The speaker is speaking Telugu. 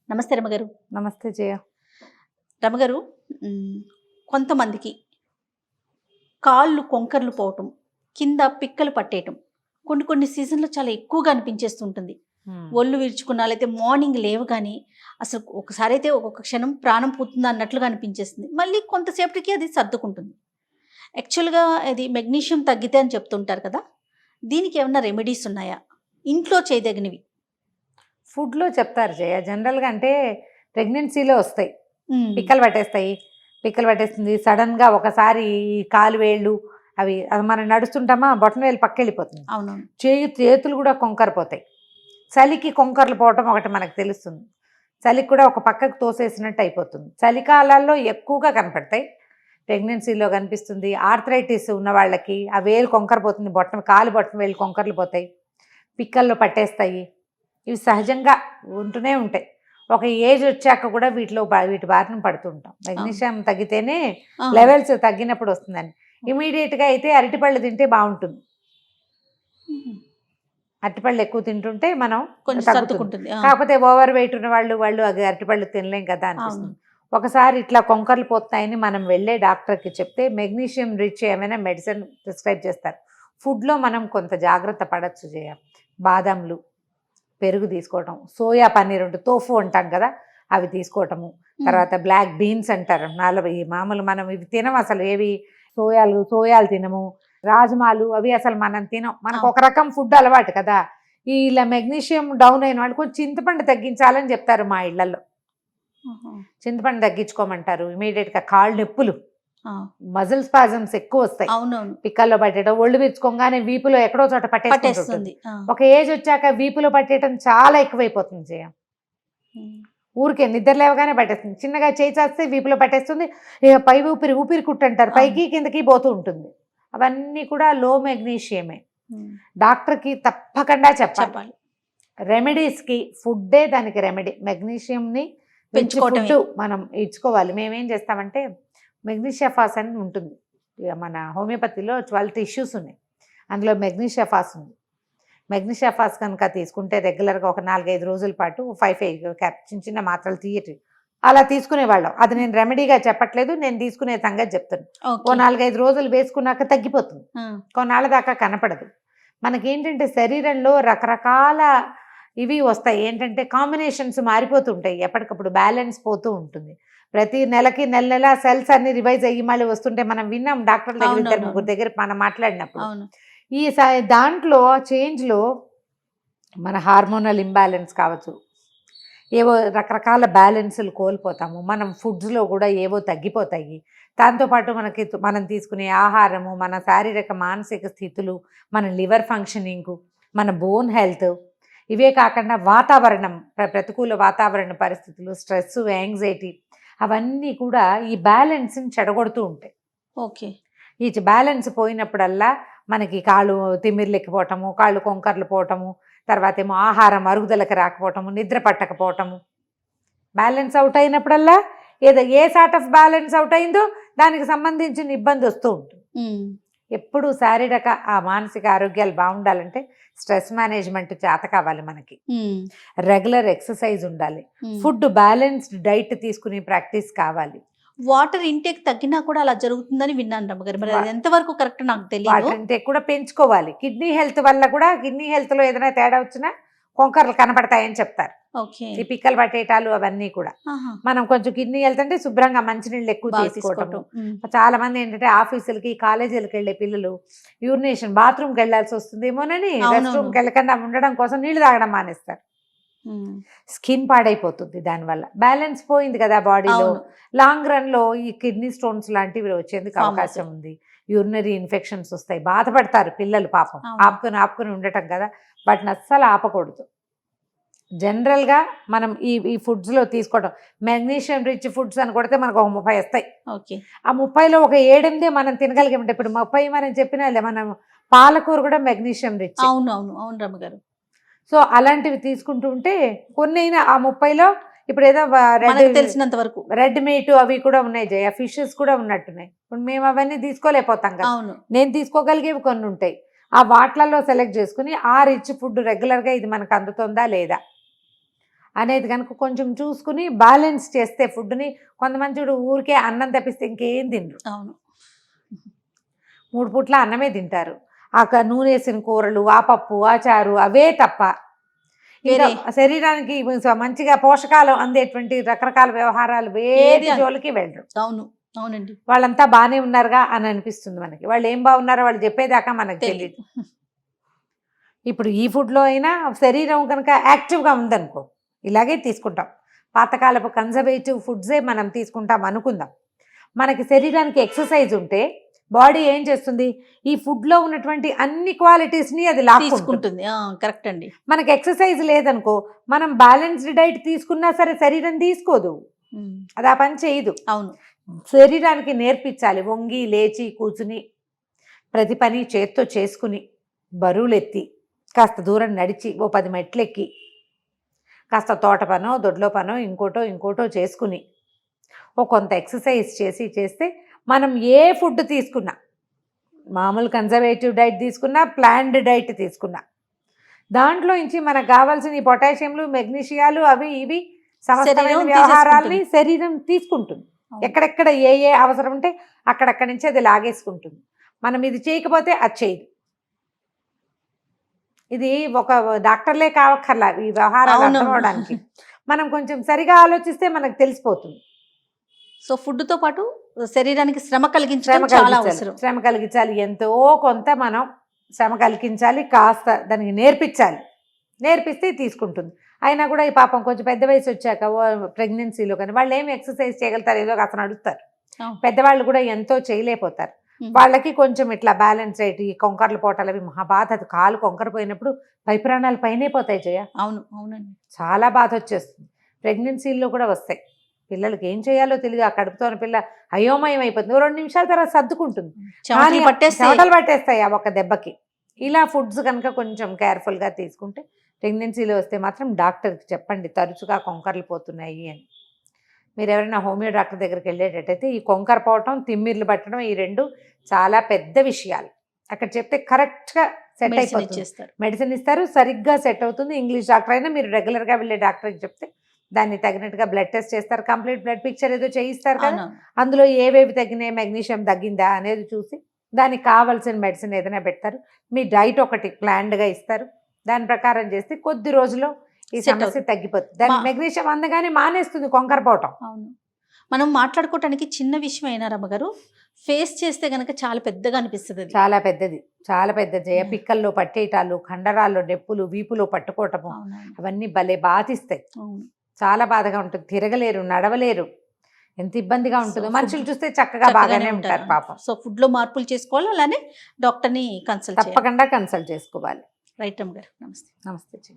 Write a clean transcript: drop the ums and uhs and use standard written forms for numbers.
నమస్తే రమగారు. నమస్తే జయ. రమగారు, కొంతమందికి కాళ్ళు కొంకర్లు పోవటం, కింద పిక్కలు పట్టేయటం కొన్ని కొన్ని సీజన్లో చాలా ఎక్కువగా అనిపించేస్తుంటుంది. ఒళ్ళు విరుచుకున్నా లేకపోతే మార్నింగ్ లేవగానే అసలు ఒకసారి అయితే ఒక్కొక్క క్షణం ప్రాణం పోతుందా అన్నట్లుగా అనిపించేస్తుంది. మళ్ళీ కొంతసేపటికి అది సర్దుకుంటుంది. యాక్చువల్గా అది మెగ్నీషియం తగ్గితే అని చెప్తుంటారు కదా, దీనికి ఏమైనా రెమెడీస్ ఉన్నాయా ఇంట్లో చేయదగినవి? ఫుడ్లో చెప్తారు జయ. జనరల్గా అంటే ప్రెగ్నెన్సీలో వస్తాయి, పిక్కలు పట్టేస్తాయి, పిక్కలు పట్టేస్తుంది. సడన్గా ఒకసారి కాలు వేళ్ళు అవి మనం నడుస్తుంటామా, బొట్టన వేలు పక్క వెళ్ళిపోతుంది. అవునవును. చేతులు కూడా కొంకరిపోతాయి. చలికి కొంకర్లు పోవటం ఒకటి మనకు తెలుస్తుంది. చలికి కూడా ఒక పక్కకు తోసేసినట్టు అయిపోతుంది. చలికాలాల్లో ఎక్కువగా కనపడతాయి, ప్రెగ్నెన్సీలో కనిపిస్తుంది. ఆర్థరైటిస్ ఉన్న వాళ్ళకి ఆ వేలు కొంకరిపోతుంది, కాలు బొట్టన వేలు కొంకర్లు పోతాయి, పిక్కల్లో పట్టేస్తాయి. ఇవి సహజంగా ఉంటూనే ఉంటాయి. ఒక ఏజ్ వచ్చాక కూడా వీటి బారిన పడుతూ ఉంటాం. మెగ్నీషియం తగ్గితేనే లెవెల్స్ తగ్గినప్పుడు వస్తుందని. ఇమీడియట్గా అయితే అరటిపళ్ళు తింటే బాగుంటుంది. అరటిపళ్ళు ఎక్కువ తింటుంటే మనం తగ్గుతుంది. కాకపోతే ఓవర్ వెయిట్ ఉన్న వాళ్ళు అరటిపళ్ళు తినలేం కదా అనిపిస్తుంది. ఒకసారి ఇట్లా కొంకర్లు పోతాయని మనం వెళ్ళే డాక్టర్కి చెప్తే మెగ్నీషియం రిచ్ ఏమైనా మెడిసిన్ ప్రిస్క్రైబ్ చేస్తారు. ఫుడ్లో మనం కొంత జాగ్రత్త పడచ్చు చేయ. బాదంలు, పెరుగు తీసుకోవటం, సోయా పన్నీర్ ఉంటుంది, తోఫు అంటాం కదా, అవి తీసుకోవటము. తర్వాత బ్లాక్ బీన్స్ అంటారు, మామూలు మనం ఇవి తినం అసలు. ఏవి సోయాలు తినము, రాజ్మాలు అవి అసలు మనం తినం. మనకు ఒక రకం ఫుడ్ అలవాటు కదా. ఇలా మెగ్నీషియం డౌన్ అయిన వాళ్ళు కొంచెం చింతపండు తగ్గించాలని చెప్తారు మా ఇళ్లలో. చింతపండు తగ్గించుకోమంటారు. ఇమీడియట్గా కాళ్ళు నొప్పులు, మజిల్ స్పాజమ్స్ ఎక్కువ వస్తాయి. అవునవును. పిక్కల్లో పట్టేయడం, ఒళ్ళు విరుచుకోగానే వీపులో ఎక్కడో చోట పట్టేస్తుంది. ఒక ఏజ్ వచ్చాక వీపులో పట్టేయడం చాలా ఎక్కువైపోతుంది జయ. ఊరికే నిద్ర లేవగానే పట్టేస్తుంది. చిన్నగా చేయి చేస్తే వీపులో పట్టేస్తుంది. పై ఊపిరి కుట్టు అంటారు, పైకి కిందకి పోతూ ఉంటుంది. అవన్నీ కూడా లో మెగ్నీషియమే. డాక్టర్కి తప్పకుండా చెప్పాలి. రెమెడీస్కి ఫుడ్డే దానికి రెమెడీ. మెగ్నీషియంని పెంచుకోవటం మనం ఇచ్చుకోవాలి. మేమేం చేస్తామంటే మెగ్నీషియాఫాస్ అని ఉంటుంది. మన హోమియోపతిలో 12 టిష్యూస్ ఉన్నాయి, అందులో మెగ్నీషియాఫాస్ ఉంది. మెగ్నీషియాఫాస్ కనుక తీసుకుంటే రెగ్యులర్గా ఒక 4-5 రోజుల పాటు 5 చిన్న చిన్న మాత్రలు తీయటి అలా తీసుకునేవాళ్ళం. అది నేను రెమెడీగా చెప్పట్లేదు, నేను తీసుకునే సంగతి చెప్తున్నాను. ఓ 4-5 రోజులు వేసుకున్నాక తగ్గిపోతుంది, కొన్నాళ్ళ దాకా కనపడదు. మనకేంటంటే శరీరంలో రకరకాల ఇవి వస్తాయి. ఏంటంటే కాంబినేషన్స్ మారిపోతుంటాయి, ఎప్పటికప్పుడు బ్యాలెన్స్ పోతూ ఉంటుంది. ప్రతి నెలకి నెల సెల్స్ అన్ని రివైజ్ అయ్యి మళ్ళీ వస్తుంటే మనం విన్నాం డాక్టర్ దగ్గర 2-3 దగ్గర మనం మాట్లాడినప్పుడు. ఈ దాంట్లో చేంజ్లో మన హార్మోనల్ ఇంబ్యాలెన్స్ కావచ్చు, ఏవో రకరకాల బ్యాలెన్స్లు కోల్పోతాము. మనం ఫుడ్స్లో కూడా ఏవో తగ్గిపోతాయి. దాంతోపాటు మనం తీసుకునే ఆహారము, మన శారీరక మానసిక స్థితులు, మన లివర్ ఫంక్షనింగ్, మన బోన్ హెల్త్, ఇవే కాకుండా వాతావరణం, ప్రతికూల వాతావరణ పరిస్థితులు, స్ట్రెస్, యాంగ్జైటీ, అవన్నీ కూడా ఈ బ్యాలెన్స్ని చెడగొడుతూ ఉంటాయి. ఓకే. ఈ బ్యాలెన్స్ పోయినప్పుడల్లా మనకి కాళ్ళు తిమ్మిర్లెక్కిపోవటము, కాళ్ళు కొంకర్లు పోవటము, తర్వాత ఏమో ఆహారం అరుగుదలకు రాకపోవటము, నిద్ర పట్టకపోవటము. బ్యాలెన్స్ అవుట్ అయినప్పుడల్లా a sort of balance out అయిందో దానికి సంబంధించిన ఇబ్బంది వస్తూ ఉంటుంది. ఎప్పుడు శారీరక మానసిక ఆరోగ్యాలు బాగుండాలంటే స్ట్రెస్ మేనేజ్మెంట్ చేత కావాలి మనకి. రెగ్యులర్ ఎక్సర్సైజ్ ఉండాలి, ఫుడ్ బ్యాలెన్స్డ్ డైట్ తీసుకునే ప్రాక్టీస్ కావాలి. వాటర్ ఇంటేక్ తగ్గినా కూడా అలా జరుగుతుందని విన్నాను రమ్మగారు, మరి అది ఎంతవరకు కరెక్ట్ నాకు తెలియదు. వాటర్ ఇంటేక్ కూడా పెంచుకోవాలి. కిడ్నీ హెల్త్ వల్ల కూడా, కిడ్నీ హెల్త్లో ఏదైనా తేడా వచ్చినా కొంకర్లు కనపడతాయని చెప్తారు. ఈ పిక్కలు పట్టేటాలు అవన్నీ కూడా. మనం కొంచెం కిడ్నీ హెల్త్ అంటే శుభ్రంగా మంచినీళ్ళు ఎక్కువ తీసుకోవటం. చాలా మంది ఏంటంటే ఆఫీసులకి, కాలేజీలకు వెళ్ళే పిల్లలు యూరినేషన్, బాత్రూమ్కి వెళ్ళాల్సి వస్తుందేమోనని రెస్ట్ రూమ్కి వెళ్ళకుండా ఉండడం కోసం నీళ్లు తాగడం మానేస్తారు. స్కిన్ పాడైపోతుంది దానివల్ల. బ్యాలెన్స్ పోయింది కదా బాడీలో. లాంగ్ రన్లో ఈ కిడ్నీ స్టోన్స్ లాంటివి వచ్చేందుకు అవకాశం ఉంది. యూరినరీ ఇన్ఫెక్షన్స్ వస్తాయి, బాధపడతారు పిల్లలు పాపం. ఆపుకొని ఉండటం కదా, వాటిని అస్సలు ఆపకూడదు. జనరల్గా మనం ఈ ఫుడ్స్లో తీసుకోవడం, మెగ్నీషియం రిచ్ ఫుడ్స్ అని కొడితే మనకు ఒక 30 వస్తాయి. ఓకే. ఆ 30లో ఒక 7-8 మనం తినగలిగామంటే, ఇప్పుడు 30 మనం చెప్పినా మనం పాలకూర కూడా మెగ్నీషియం రిచ్. అవును రమ్మగారు. సో అలాంటివి తీసుకుంటూ ఉంటే కొన్ని అయినా ఆ 30లో ఇప్పుడు ఏదో తెలిసినంత వరకు రెడ్ మీట్ అవి కూడా ఉన్నాయి జయ, ఫిషెస్ కూడా ఉన్నట్టున్నాయి. ఇప్పుడు మేము అవన్నీ తీసుకోలేకపోతాం కదా. నేను తీసుకోగలిగేవి కొన్ని ఉంటాయి. ఆ వాటిలలో సెలెక్ట్ చేసుకుని ఆ రిచ్ ఫుడ్ రెగ్యులర్గా ఇది మనకు అందుతుందా లేదా అనేది కనుక కొంచెం చూసుకుని బ్యాలెన్స్ చేస్తే ఫుడ్ని, కొంతమంది చూడు ఊరికే అన్నం తప్పిస్తే ఇంకేం తినరు, అవును 3 పూట్ల అన్నమే తింటారు. నూనె వేసిన కూరలు, ఆ పప్పు, ఆ చారు అవే తప్ప ఇంకా శరీరానికి మంచిగా పోషకాలు అందేటువంటి రకరకాల వ్యవహారాలు వేటి జోలికి వెళ్ళరు. అవును అవునండి. వాళ్ళంతా బాగానే ఉన్నారుగా అని అనిపిస్తుంది మనకి. వాళ్ళు ఏం బాగున్నారో వాళ్ళు చెప్పేదాకా మనకు తెలియదు. ఇప్పుడు ఈ ఫుడ్లో అయినా శరీరం కనుక యాక్టివ్గా ఉందనుకో ఇలాగే తీసుకుంటాం. పాతకాలపు కన్జర్వేటివ్ ఫుడ్సే మనం తీసుకుంటాం అనుకుందాం. మనకి శరీరానికి ఎక్సర్సైజ్ ఉంటే బాడీ ఏం చేస్తుంది, ఈ ఫుడ్లో ఉన్నటువంటి అన్ని క్వాలిటీస్ని అది లాక్కుంటుంది. కరెక్ట్ అండి. మనకి ఎక్సర్సైజ్ లేదనుకో మనం బ్యాలెన్స్డ్ డైట్ తీసుకున్నా సరే శరీరం తీసుకోదు, అది ఆ పని చేయదు. అవును, శరీరానికి నేర్పించాలి. వంగి లేచి కూర్చుని ప్రతి పని చేత్తో చేసుకుని, బరువులు ఎత్తి, కాస్త దూరం నడిచి, ఓ 10 మెట్లు ఎక్కి, కాస్త తోట పనో దొడ్లో పనో ఇంకోటో చేసుకుని, ఓ కొంత ఎక్సర్సైజ్ చేస్తే మనం ఏ ఫుడ్ తీసుకున్నా, మామూలు కన్జర్వేటివ్ డైట్ తీసుకున్నా, ప్లాన్డ్ డైట్ తీసుకున్నా, దాంట్లో నుంచి మనకు కావాల్సిన ఈ పొటాషియంలు, మెగ్నీషియాలు అవి ఇవి సమస్తమైన వ్యవహారాలని శరీరం తీసుకుంటుంది. ఎక్కడెక్కడ ఏ అవసరం ఉంటే అక్కడక్కడి నుంచి అది లాగేసుకుంటుంది. మనం ఇది చేయకపోతే అది చేయదు. ఇది ఒక డాక్టర్లే కావక్కర్లా ఈ వ్యవహారాలు అర్థం అవడానికి. మనం కొంచెం సరిగా ఆలోచిస్తే మనకు తెలిసిపోతుంది. సో ఫుడ్తో పాటు శరీరానికి శ్రమ కలిగించాలి. ఎంతో కొంత మనం శ్రమ కలిగించాలి, కాస్త దానికి నేర్పిస్తే తీసుకుంటుంది. అయినా కూడా ఈ పాపం కొంచెం పెద్ద వయసు వచ్చాక ప్రెగ్నెన్సీలో కానీ వాళ్ళు ఏమి ఎక్సర్సైజ్ చేయగలుగుతారు, ఏదో అసలు నడుస్తారు. పెద్దవాళ్ళు కూడా ఎంతో చేయలేకపోతారు. వాళ్ళకి కొంచెం ఇట్లా బ్యాలెన్స్ అయ్యి ఈ కొంకర్లు పోటాలు అవి మహాబాధ. అది కాలు కొంకర పోయినప్పుడు పైప్రాణాలు పైనే పోతాయి జయ. అవునండి, చాలా బాధ వచ్చేస్తుంది. ప్రెగ్నెన్సీల్లో కూడా వస్తాయి. పిల్లలకి ఏం చేయాలో తెలియదు. ఆ కడుపుతోన పిల్ల అయోమయం అయిపోతుంది. 2 నిమిషాల తర్వాత సర్దుకుంటుంది, చెమటలు పట్టేస్తాయి ఆ ఒక దెబ్బకి. ఇలా ఫుడ్స్ కనుక కొంచెం కేర్ఫుల్గా తీసుకుంటే, ప్రెగ్నెన్సీలో వస్తే మాత్రం డాక్టర్కి చెప్పండి తరచుగా కొంకర్లు పోతున్నాయి అని. మీరు ఎవరైనా హోమియో డాక్టర్ దగ్గరికి వెళ్ళేటట్టయితే ఈ కొంకర పోవటం, తిమ్మిర్లు పట్టడం ఈ 2 చాలా పెద్ద విషయాలు. అక్కడ చెప్తే కరెక్ట్గా సెట్ అయిపోతుంది. మెడిసిన్ ఇస్తారు, సరిగ్గా సెట్ అవుతుంది. ఇంగ్లీష్ డాక్టర్ అయినా మీరు రెగ్యులర్గా వెళ్ళే డాక్టర్కి చెప్తే దాన్ని తగినట్టుగా బ్లడ్ టెస్ట్ చేస్తారు, కంప్లీట్ బ్లడ్ పిక్చర్ ఏదో చేయిస్తారు కదా, అందులో ఏవేవి తగ్గినాయి, మెగ్నీషియం తగ్గిందా అనేది చూసి దానికి కావాల్సిన మెడిసిన్ ఏదైనా పెడతారు. మీ డైట్ ఒకటి ప్లాన్డ్గా ఇస్తారు, దాని ప్రకారం చేస్తే కొద్ది రోజుల్లో ఈ సమస్య తగ్గిపోతుంది. దానికి మెగ్నీషియం అందగానే మానేస్తుంది కొంకర పోవటం. అవును, మనం మాట్లాడుకోవటానికి చిన్న విషయం అయినా రమ్మగారు ఫేస్ చేస్తే గనక చాలా పెద్దగా అనిపిస్తుంది. చాలా పెద్దది. పిక్కల్లో పట్టేయటాలు, కండరాల్లో నొప్పులు, వీపులో పట్టుకోవటము అవన్నీ భలే బాధిస్తాయి. చాలా బాధగా ఉంటుంది. తిరగలేరు, నడవలేరు, ఎంత ఇబ్బందిగా ఉంటుందో. మనుషులు చూస్తే చక్కగా బాగానే ఉంటారు పాపం. సో ఫుడ్ లో మార్పులు చేసుకోవాలి, అలానే డాక్టర్ని తప్పకుండా కన్సల్ట్ చేసుకోవాలి. రైట్ అమ్మ గారు, నమస్తే. నమస్తే.